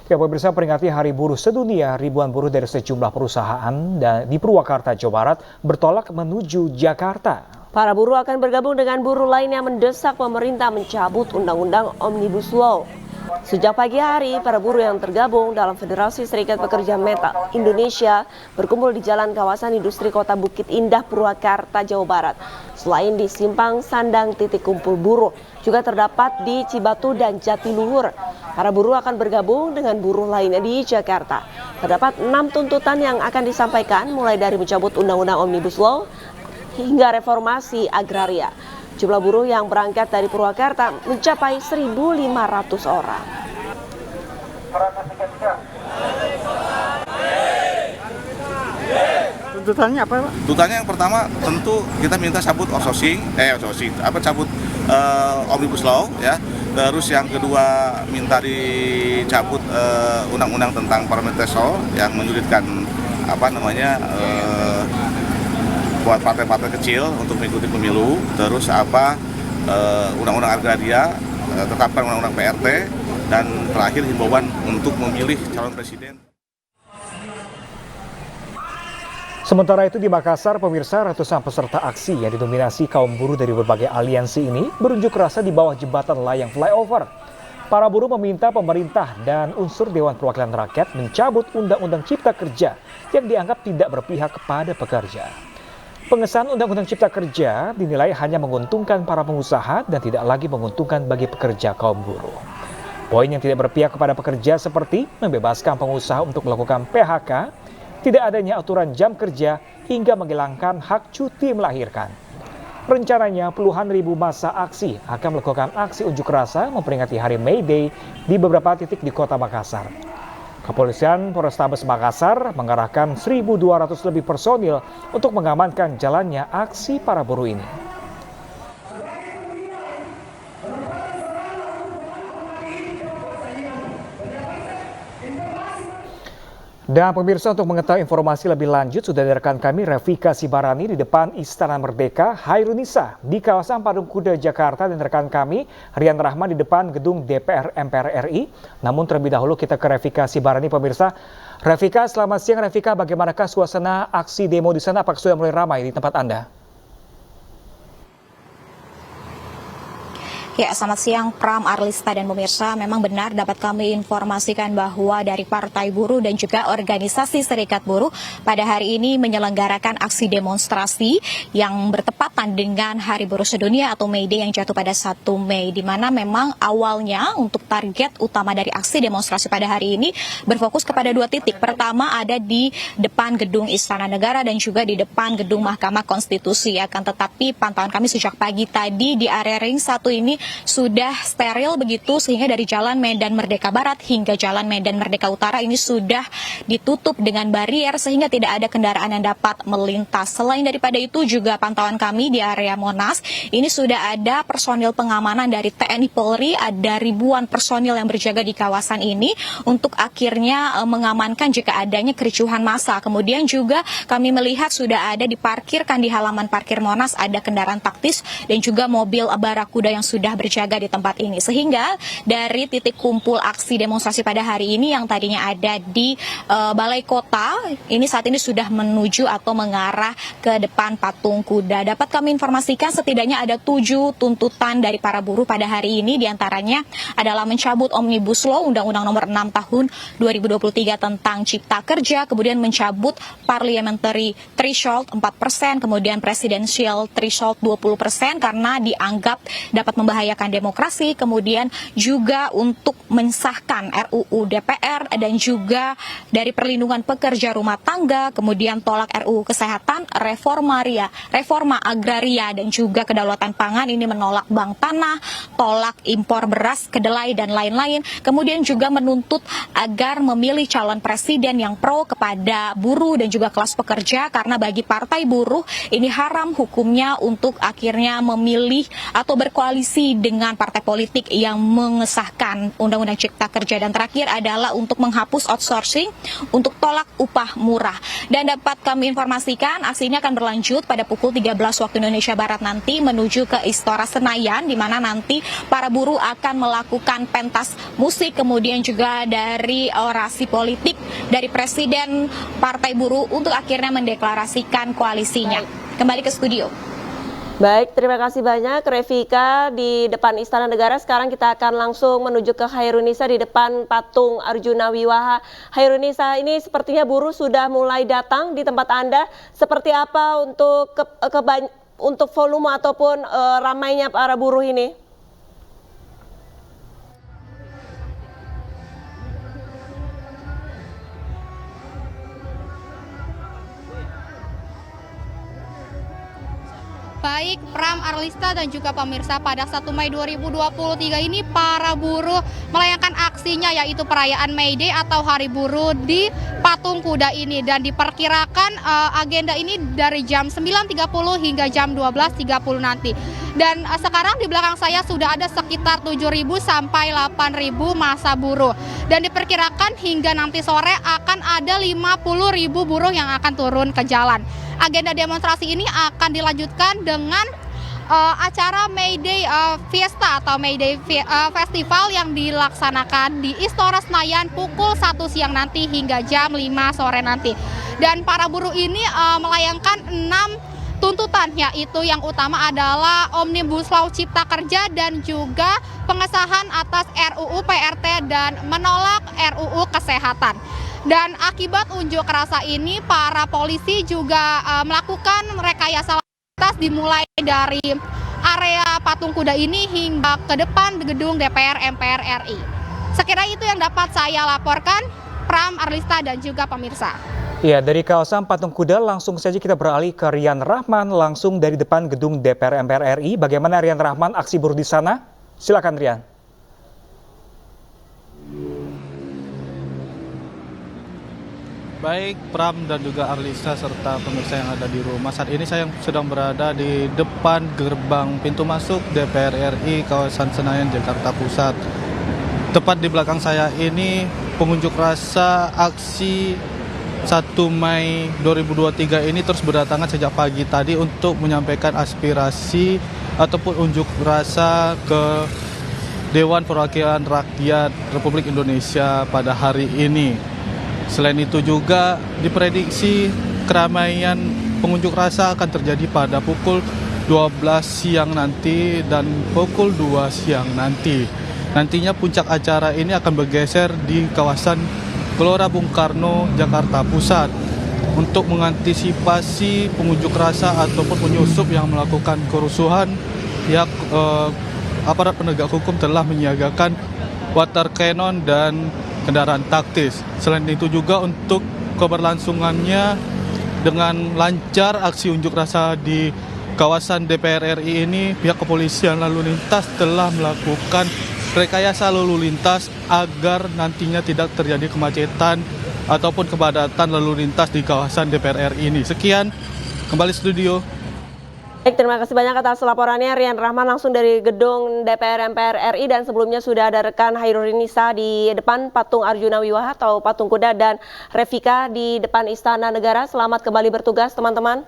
Ya, pemirsa, peringati Hari Buruh Sedunia, ribuan buruh dari sejumlah perusahaan di Purwakarta, Jawa Barat bertolak menuju Jakarta. Para buruh akan bergabung dengan buruh lain yang mendesak pemerintah mencabut Undang-Undang Omnibus Law. Sejak pagi hari, para buruh yang tergabung dalam Federasi Serikat Pekerja Metal Indonesia berkumpul di Jalan Kawasan Industri Kota Bukit Indah, Purwakarta, Jawa Barat. Selain di Simpang Sandang titik kumpul buruh, juga terdapat di Cibatu dan Jatiluhur. Para buruh akan bergabung dengan buruh lainnya di Jakarta. Terdapat 6 tuntutan yang akan disampaikan, mulai dari mencabut Undang-Undang Omnibus Law hingga reformasi agraria. Jumlah buruh yang berangkat dari Purwakarta mencapai 1.500 orang. Tuntutannya apa, Pak? Tuntutannya yang pertama tentu kita minta cabut cabut Omnibus Law ya. Terus yang kedua minta dicabut undang-undang tentang Parlementasol yang menyulitkan buat partai-partai kecil untuk mengikuti pemilu. Terus undang-undang agraria, tetapkan undang-undang PRT, dan terakhir himbauan untuk memilih calon presiden. Sementara itu di Makassar, pemirsa, ratusan peserta aksi yang didominasi kaum buruh dari berbagai aliansi ini berunjuk rasa di bawah jembatan layang flyover. Para buruh meminta pemerintah dan unsur Dewan Perwakilan Rakyat mencabut Undang-Undang Cipta Kerja yang dianggap tidak berpihak kepada pekerja. Pengesahan Undang-Undang Cipta Kerja dinilai hanya menguntungkan para pengusaha dan tidak lagi menguntungkan bagi pekerja kaum buruh. Poin yang tidak berpihak kepada pekerja seperti membebaskan pengusaha untuk melakukan PHK, tidak adanya aturan jam kerja, hingga menghilangkan hak cuti melahirkan. Rencananya puluhan ribu massa aksi akan melakukan aksi unjuk rasa memperingati Hari May Day di beberapa titik di kota Makassar. Kepolisian Polrestabes Makassar mengerahkan 1.200 lebih personil untuk mengamankan jalannya aksi para buruh ini. Dan pemirsa, untuk mengetahui informasi lebih lanjut sudah ada rekan kami Rafika Sibarani di depan Istana Merdeka, Hairunisa di kawasan Patung Kuda Jakarta, dan rekan kami Rian Rahman di depan gedung DPR MPR RI. Namun terlebih dahulu kita ke Rafika Sibarani, pemirsa. Rafika, selamat siang. Rafika, bagaimanakah suasana aksi demo di sana? Apakah sudah mulai ramai di tempat Anda? Ya, selamat siang Pram, Arlista, dan pemirsa. Memang benar dapat kami informasikan bahwa dari Partai Buruh dan juga Organisasi Serikat Buruh pada hari ini menyelenggarakan aksi demonstrasi yang bertepatan dengan Hari Buruh Sedunia atau May Day yang jatuh pada 1 Mei, di mana memang awalnya untuk target utama dari aksi demonstrasi pada hari ini berfokus kepada 2 titik. Pertama ada di depan gedung Istana Negara dan juga di depan gedung Mahkamah Konstitusi. Akan tetapi pantauan kami sejak pagi tadi di area ring 1 ini sudah steril begitu, sehingga dari Jalan Medan Merdeka Barat hingga Jalan Medan Merdeka Utara ini sudah ditutup dengan barier sehingga tidak ada kendaraan yang dapat melintas. Selain daripada itu juga pantauan kami di area Monas ini sudah ada personil pengamanan dari TNI Polri, ada ribuan personil yang berjaga di kawasan ini untuk akhirnya mengamankan jika adanya kericuhan massa. Kemudian juga kami melihat sudah ada diparkirkan di halaman parkir Monas ada kendaraan taktis dan juga mobil barakuda yang sudah berjaga di tempat ini, sehingga dari titik kumpul aksi demonstrasi pada hari ini yang tadinya ada di Balai Kota ini saat ini sudah menuju atau mengarah ke depan Patung Kuda. Dapat kami informasikan setidaknya ada 7 tuntutan dari para buruh pada hari ini, diantaranya adalah mencabut Omnibus Law Undang-Undang Nomor 6 Tahun 2023 tentang Cipta Kerja, kemudian mencabut Parliamentary Threshold 4%, kemudian Presidential Threshold 20% karena dianggap dapat membahayakan demokrasi, kemudian juga untuk mensahkan RUU DPR dan juga dari perlindungan pekerja rumah tangga, kemudian tolak RUU Kesehatan, reforma agraria dan juga kedaulatan pangan, ini menolak bank tanah, tolak impor beras, kedelai dan lain-lain, kemudian juga menuntut agar memilih calon presiden yang pro kepada buruh dan juga kelas pekerja, karena bagi partai buruh ini haram hukumnya untuk akhirnya memilih atau berkoalisi dengan partai politik yang mengesahkan Undang-Undang Cipta Kerja. Dan terakhir adalah untuk menghapus outsourcing untuk tolak upah murah. Dan dapat kami informasikan aksi ini akan berlanjut pada pukul 13 waktu Indonesia Barat nanti menuju ke Istora Senayan, di mana nanti para buruh akan melakukan pentas musik, kemudian juga dari orasi politik dari Presiden Partai Buruh untuk akhirnya mendeklarasikan koalisinya. Kembali ke studio. Baik, terima kasih banyak Revika di depan Istana Negara. Sekarang kita akan langsung menuju ke Hairunisa di depan patung Arjuna Wiwaha. Hairunisa, ini sepertinya buruh sudah mulai datang di tempat Anda. Seperti apa untuk volume ataupun ramainya para buruh ini? Baik Pram, Arlista dan juga pemirsa, pada 1 Mei 2023 ini para buruh melayangkan aksinya, yaitu perayaan May Day atau Hari Buruh di Patung Kuda ini, dan diperkirakan agenda ini dari jam 9.30 hingga jam 12.30 nanti. Dan sekarang di belakang saya sudah ada sekitar 7.000 sampai 8.000 massa buruh, dan diperkirakan hingga nanti sore akan ada 50.000 buruh yang akan turun ke jalan. Agenda demonstrasi ini akan dilanjutkan dengan acara May Day Fiesta atau May Day Festival yang dilaksanakan di Istora Senayan pukul 1 siang nanti hingga jam 5 sore nanti. Dan para buruh ini melayangkan 6 tuntutan, yaitu yang utama adalah Omnibus Law Cipta Kerja dan juga pengesahan atas RUU PRT dan menolak RUU Kesehatan. Dan akibat unjuk rasa ini, para polisi juga melakukan rekayasa lalu lintas dimulai dari area Patung Kuda ini hingga ke depan gedung DPR MPR RI. Sekira itu yang dapat saya laporkan, Pram, Arlista, dan juga pemirsa. Ya, dari kawasan Patung Kuda langsung saja kita beralih ke Rian Rahman langsung dari depan gedung DPR MPR RI. Bagaimana Rian Rahman aksi buruh di sana? Silakan Rian. Baik Pram dan juga Arlisa serta pemirsa yang ada di rumah, saat ini saya sedang berada di depan gerbang pintu masuk DPR RI kawasan Senayan, Jakarta Pusat. Tepat di belakang saya ini pengunjuk rasa aksi 1 Mei 2023 ini terus berdatangan sejak pagi tadi untuk menyampaikan aspirasi ataupun unjuk rasa ke Dewan Perwakilan Rakyat Republik Indonesia pada hari ini. Selain itu juga diprediksi keramaian pengunjuk rasa akan terjadi pada pukul 12 siang nanti dan pukul 2 siang nanti. Nantinya puncak acara ini akan bergeser di kawasan Gelora Bung Karno, Jakarta Pusat. Untuk mengantisipasi pengunjuk rasa ataupun penyusup yang melakukan kerusuhan, pihak aparat penegak hukum telah menyiagakan water cannon dan kendaraan taktis. Selain itu juga untuk keberlangsungannya dengan lancar aksi unjuk rasa di kawasan DPR RI ini, pihak kepolisian lalu lintas telah melakukan rekayasa lalu lintas agar nantinya tidak terjadi kemacetan ataupun kepadatan lalu lintas di kawasan DPR RI ini. Sekian, kembali studio. Baik, terima kasih banyak atas laporannya Rian Rahman langsung dari gedung DPR MPR RI, dan sebelumnya sudah ada rekan Hairunisa di depan patung Arjuna Wiwaha atau patung kuda, dan Revika di depan Istana Negara. Selamat kembali bertugas teman-teman.